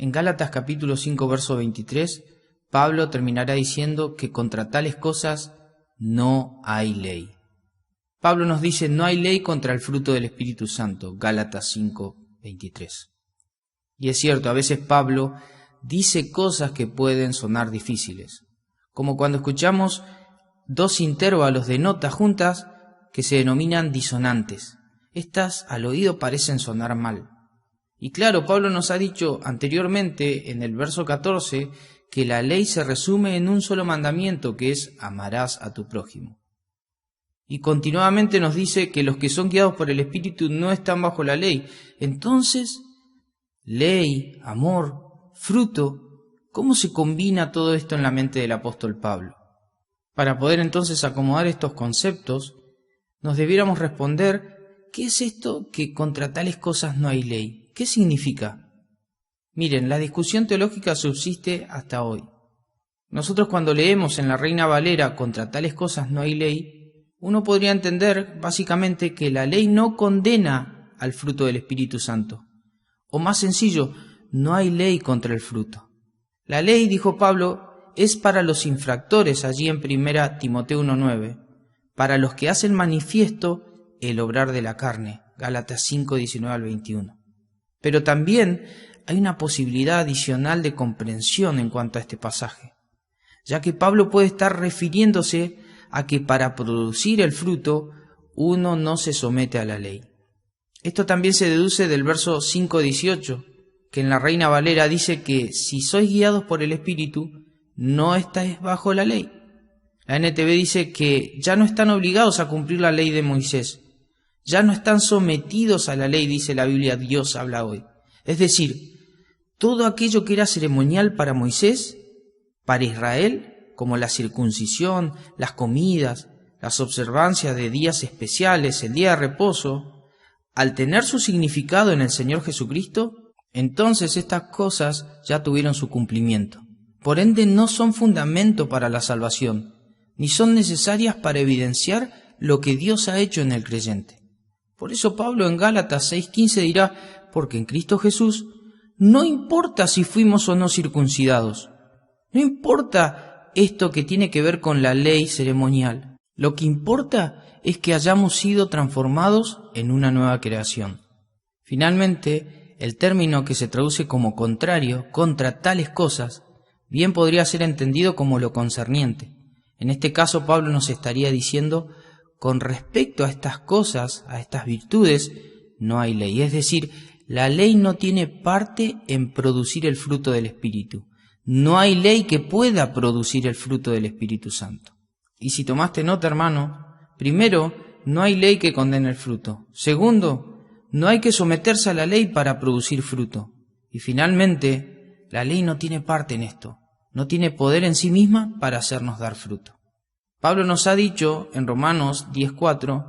En Gálatas capítulo 5, verso 23, Pablo terminará diciendo que contra tales cosas no hay ley. Pablo nos dice, no hay ley contra el fruto del Espíritu Santo, Gálatas 5, 23. Y es cierto, a veces Pablo dice cosas que pueden sonar difíciles, como cuando escuchamos dos intervalos de notas juntas que se denominan disonantes. Estas al oído parecen sonar mal. Y claro, Pablo nos ha dicho anteriormente en el verso 14 que la ley se resume en un solo mandamiento, que es amarás a tu prójimo. Y continuamente nos dice que los que son guiados por el Espíritu no están bajo la ley. Entonces, ley, amor, fruto, ¿cómo se combina todo esto en la mente del apóstol Pablo? Para poder entonces acomodar estos conceptos, nos debiéramos responder, ¿qué es esto que contra tales cosas no hay ley? ¿Qué significa? Miren, la discusión teológica subsiste hasta hoy. Nosotros cuando leemos en la Reina Valera contra tales cosas no hay ley, uno podría entender básicamente que la ley no condena al fruto del Espíritu Santo. O más sencillo, no hay ley contra el fruto. La ley, dijo Pablo, es para los infractores allí en 1 Timoteo 1:9, para los que hacen manifiesto el obrar de la carne, Gálatas 5, 19 al 21. Pero también hay una posibilidad adicional de comprensión en cuanto a este pasaje, ya que Pablo puede estar refiriéndose a que para producir el fruto uno no se somete a la ley. Esto también se deduce del verso 5:18, que en la Reina Valera dice que si sois guiados por el Espíritu, no estáis bajo la ley. La NTV dice que ya no están obligados a cumplir la ley de Moisés, ya no están sometidos a la ley, dice la Biblia, Dios habla hoy. Es decir, todo aquello que era ceremonial para Moisés, para Israel, como la circuncisión, las comidas, las observancias de días especiales, el día de reposo, al tener su significado en el Señor Jesucristo, entonces estas cosas ya tuvieron su cumplimiento. Por ende, no son fundamento para la salvación, ni son necesarias para evidenciar lo que Dios ha hecho en el creyente. Por eso Pablo en Gálatas 6:15 dirá, porque en Cristo Jesús no importa si fuimos o no circuncidados, no importa esto que tiene que ver con la ley ceremonial, lo que importa es que hayamos sido transformados en una nueva creación. Finalmente, el término que se traduce como contrario, contra tales cosas, bien podría ser entendido como lo concerniente. En este caso Pablo nos estaría diciendo, con respecto a estas cosas, a estas virtudes, no hay ley. Es decir, la ley no tiene parte en producir el fruto del Espíritu. No hay ley que pueda producir el fruto del Espíritu Santo. Y si tomaste nota, hermano, primero, no hay ley que condene el fruto. Segundo, no hay que someterse a la ley para producir fruto. Y finalmente, la ley no tiene parte en esto. No tiene poder en sí misma para hacernos dar fruto. Pablo nos ha dicho en Romanos 10:4,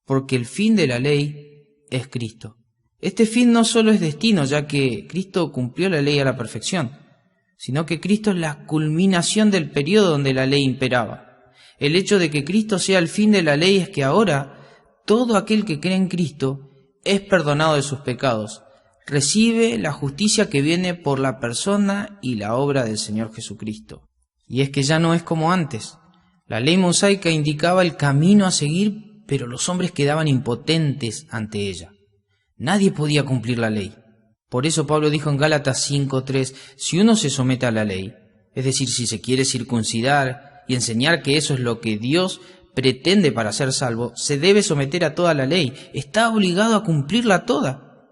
porque el fin de la ley es Cristo. Este fin no solo es destino, ya que Cristo cumplió la ley a la perfección, sino que Cristo es la culminación del periodo donde la ley imperaba. El hecho de que Cristo sea el fin de la ley es que ahora todo aquel que cree en Cristo es perdonado de sus pecados, recibe la justicia que viene por la persona y la obra del Señor Jesucristo. Y es que ya no es como antes. La ley mosaica indicaba el camino a seguir, pero los hombres quedaban impotentes ante ella. Nadie podía cumplir la ley. Por eso Pablo dijo en Gálatas 5:3, si uno se somete a la ley, es decir, si se quiere circuncidar y enseñar que eso es lo que Dios pretende para ser salvo, se debe someter a toda la ley, está obligado a cumplirla toda.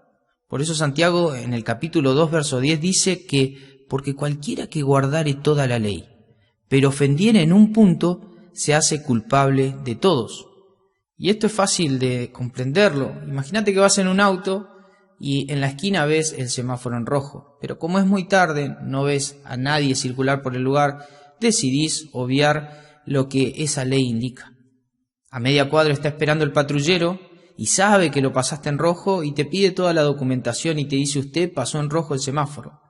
Por eso Santiago en el capítulo 2, verso 10 dice que, porque cualquiera que guardare toda la ley, pero ofendiere en un punto, se hace culpable de todos. Y esto es fácil de comprenderlo. Imagínate que vas en un auto y en la esquina ves el semáforo en rojo, pero como es muy tarde, no ves a nadie circular por el lugar, decidís obviar lo que esa ley indica. A media cuadra está esperando el patrullero y sabe que lo pasaste en rojo y te pide toda la documentación y te dice usted pasó en rojo el semáforo.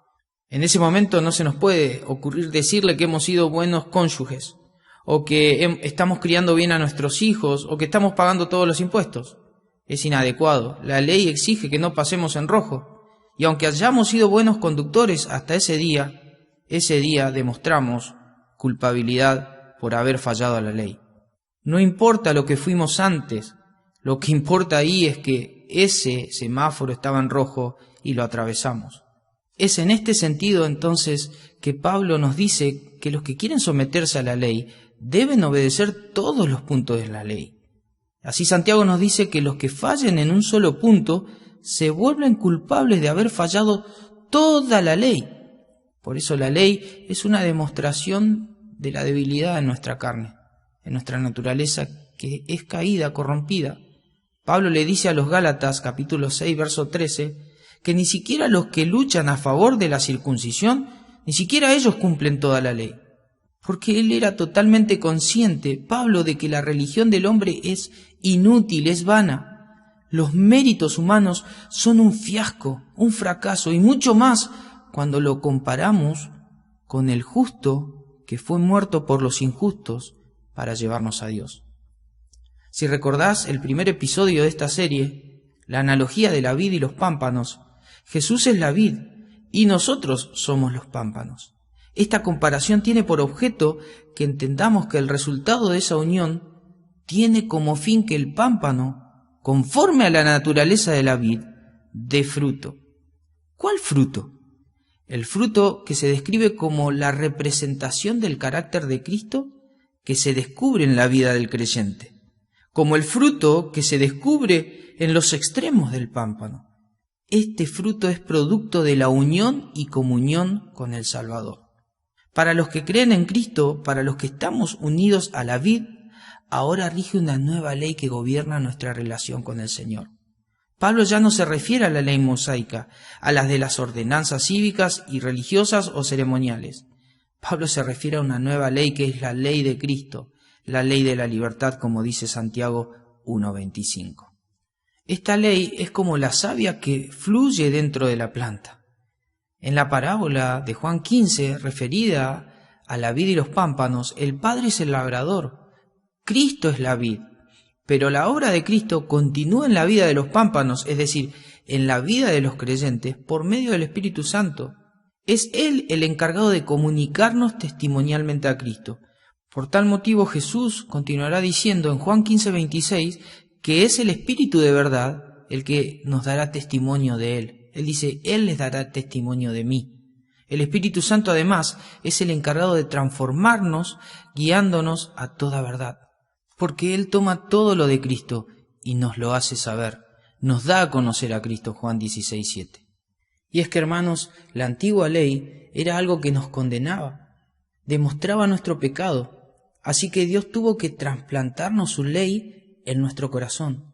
En ese momento no se nos puede ocurrir decirle que hemos sido buenos cónyuges, o que estamos criando bien a nuestros hijos, o que estamos pagando todos los impuestos. Es inadecuado. La ley exige que no pasemos en rojo. Y aunque hayamos sido buenos conductores hasta ese día demostramos culpabilidad por haber fallado a la ley. No importa lo que fuimos antes, lo que importa ahí es que ese semáforo estaba en rojo y lo atravesamos. Es en este sentido entonces que Pablo nos dice que los que quieren someterse a la ley deben obedecer todos los puntos de la ley. Así Santiago nos dice que los que fallen en un solo punto se vuelven culpables de haber fallado toda la ley. Por eso la ley es una demostración de la debilidad en nuestra carne, en nuestra naturaleza que es caída, corrompida. Pablo le dice a los Gálatas, capítulo 6, verso 13, que ni siquiera los que luchan a favor de la circuncisión, ni siquiera ellos cumplen toda la ley. Porque él era totalmente consciente, Pablo, de que la religión del hombre es inútil, es vana. Los méritos humanos son un fiasco, un fracaso, y mucho más cuando lo comparamos con el justo que fue muerto por los injustos para llevarnos a Dios. Si recordás el primer episodio de esta serie, la analogía de la vid y los pámpanos, Jesús es la vid y nosotros somos los pámpanos. Esta comparación tiene por objeto que entendamos que el resultado de esa unión tiene como fin que el pámpano, conforme a la naturaleza de la vid, dé fruto. ¿Cuál fruto? El fruto que se describe como la representación del carácter de Cristo que se descubre en la vida del creyente, como el fruto que se descubre en los extremos del pámpano. Este fruto es producto de la unión y comunión con el Salvador. Para los que creen en Cristo, para los que estamos unidos a la vid, ahora rige una nueva ley que gobierna nuestra relación con el Señor. Pablo ya no se refiere a la ley mosaica, a las de las ordenanzas cívicas y religiosas o ceremoniales. Pablo se refiere a una nueva ley que es la ley de Cristo, la ley de la libertad, como dice Santiago 1:25. Esta ley es como la savia que fluye dentro de la planta. En la parábola de Juan 15, referida a la vid y los pámpanos, el Padre es el labrador, Cristo es la vid, pero la obra de Cristo continúa en la vida de los pámpanos, es decir, en la vida de los creyentes, por medio del Espíritu Santo. Es Él el encargado de comunicarnos testimonialmente a Cristo. Por tal motivo Jesús continuará diciendo en Juan 15:26 que es el Espíritu de verdad el que nos dará testimonio de Él. Él dice, Él les dará testimonio de mí. El Espíritu Santo además es el encargado de transformarnos, guiándonos a toda verdad. Porque Él toma todo lo de Cristo y nos lo hace saber. Nos da a conocer a Cristo, Juan 16:7. Y es que, hermanos, la antigua ley era algo que nos condenaba, demostraba nuestro pecado. Así que Dios tuvo que trasplantarnos su ley en nuestro corazón.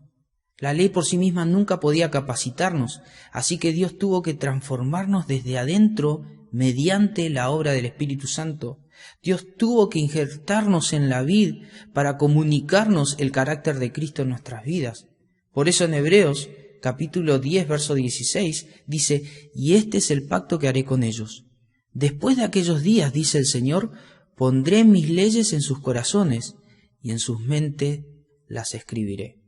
La ley por sí misma nunca podía capacitarnos, así que Dios tuvo que transformarnos desde adentro mediante la obra del Espíritu Santo. Dios tuvo que injertarnos en la vid para comunicarnos el carácter de Cristo en nuestras vidas. Por eso en Hebreos, capítulo 10, verso 16, dice, y este es el pacto que haré con ellos. Después de aquellos días, dice el Señor, pondré mis leyes en sus corazones y en sus mentes las escribiré.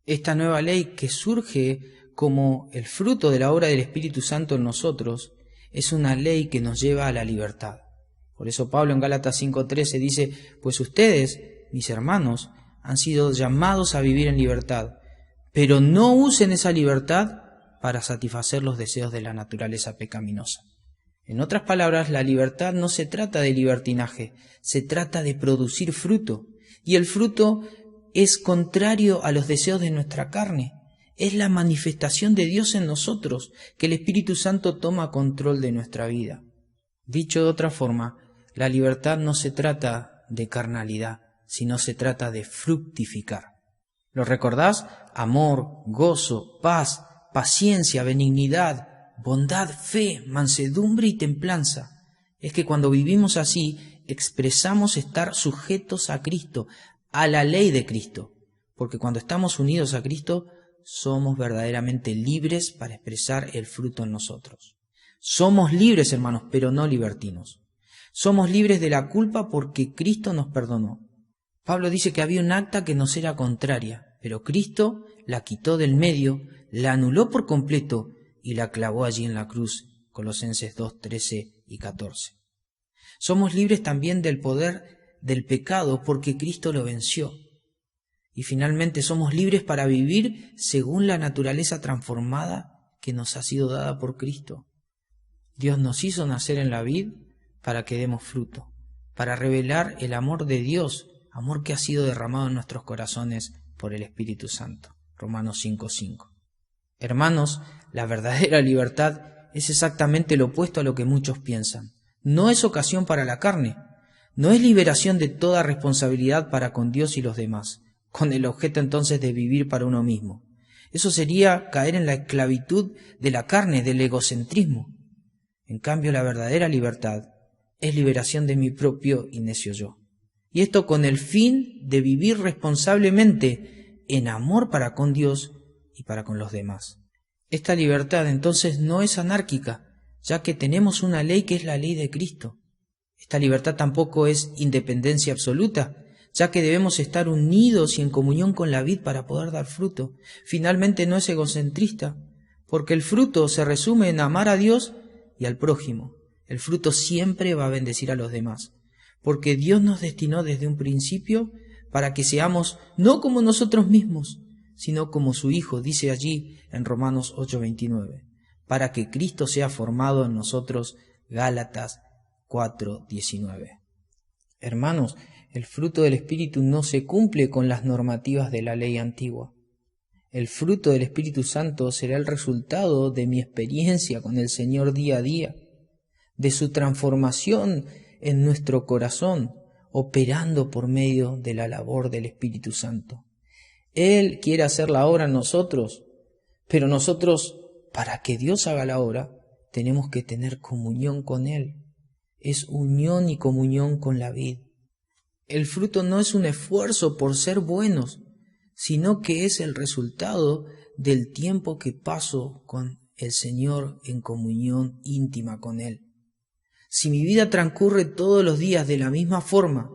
Esta nueva ley que surge como el fruto de la obra del Espíritu Santo en nosotros es una ley que nos lleva a la libertad. Por eso Pablo en Gálatas 5:13 dice, pues ustedes, mis hermanos, han sido llamados a vivir en libertad, pero no usen esa libertad para satisfacer los deseos de la naturaleza pecaminosa. En otras palabras, la libertad no se trata de libertinaje, se trata de producir fruto, y el fruto es contrario a los deseos de nuestra carne. Es la manifestación de Dios en nosotros, que el Espíritu Santo toma control de nuestra vida. Dicho de otra forma, la libertad no se trata de carnalidad, sino se trata de fructificar. ¿Lo recordás? Amor, gozo, paz, paciencia, benignidad, bondad, fe, mansedumbre y templanza. Es que cuando vivimos así, expresamos estar sujetos a Cristo, a la ley de Cristo, porque cuando estamos unidos a Cristo, somos verdaderamente libres para expresar el fruto en nosotros. Somos libres, hermanos, pero no libertinos. Somos libres de la culpa porque Cristo nos perdonó. Pablo dice que había un acta que nos era contraria, pero Cristo la quitó del medio, la anuló por completo y la clavó allí en la cruz. Colosenses 2, 13 y 14. Somos libres también del poder del pecado porque Cristo lo venció. Y finalmente somos libres para vivir según la naturaleza transformada que nos ha sido dada por Cristo. Dios nos hizo nacer en la vid para que demos fruto, para revelar el amor de Dios, amor que ha sido derramado en nuestros corazones por el Espíritu Santo. Romanos 5:5. Hermanos, la verdadera libertad es exactamente lo opuesto a lo que muchos piensan. No es ocasión para la carne, no es liberación de toda responsabilidad para con Dios y los demás, con el objeto entonces de vivir para uno mismo. Eso sería caer en la esclavitud de la carne, del egocentrismo. En cambio, la verdadera libertad es liberación de mi propio y necio yo. Y esto con el fin de vivir responsablemente en amor para con Dios y para con los demás. Esta libertad entonces no es anárquica, ya que tenemos una ley que es la ley de Cristo. Esta libertad tampoco es independencia absoluta, ya que debemos estar unidos y en comunión con la vid para poder dar fruto. Finalmente no es egocentrista, porque el fruto se resume en amar a Dios y al prójimo. El fruto siempre va a bendecir a los demás, porque Dios nos destinó desde un principio para que seamos no como nosotros mismos, sino como su Hijo, dice allí en Romanos 8:29, para que Cristo sea formado en nosotros, Gálatas 4:19. Hermanos, el fruto del Espíritu no se cumple con las normativas de la ley antigua. El fruto del Espíritu Santo será el resultado de mi experiencia con el Señor día a día, de su transformación en nuestro corazón, operando por medio de la labor del Espíritu Santo. Él quiere hacer la obra en nosotros, pero nosotros, para que Dios haga la obra, tenemos que tener comunión con Él. Es unión y comunión con la vid. El fruto no es un esfuerzo por ser buenos, sino que es el resultado del tiempo que paso con el Señor en comunión íntima con Él. Si mi vida transcurre todos los días de la misma forma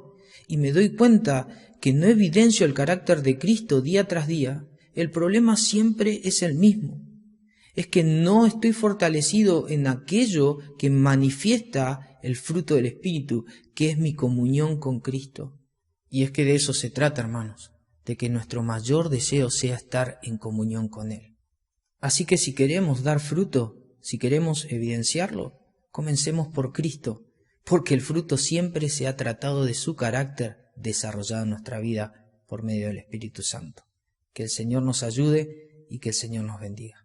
y me doy cuenta que no evidencio el carácter de Cristo día tras día, el problema siempre es el mismo. Es que no estoy fortalecido en aquello que manifiesta el fruto del Espíritu, que es mi comunión con Cristo. Y es que de eso se trata, hermanos, de que nuestro mayor deseo sea estar en comunión con Él. Así que si queremos dar fruto, si queremos evidenciarlo, comencemos por Cristo, porque el fruto siempre se ha tratado de su carácter desarrollado en nuestra vida por medio del Espíritu Santo. Que el Señor nos ayude y que el Señor nos bendiga.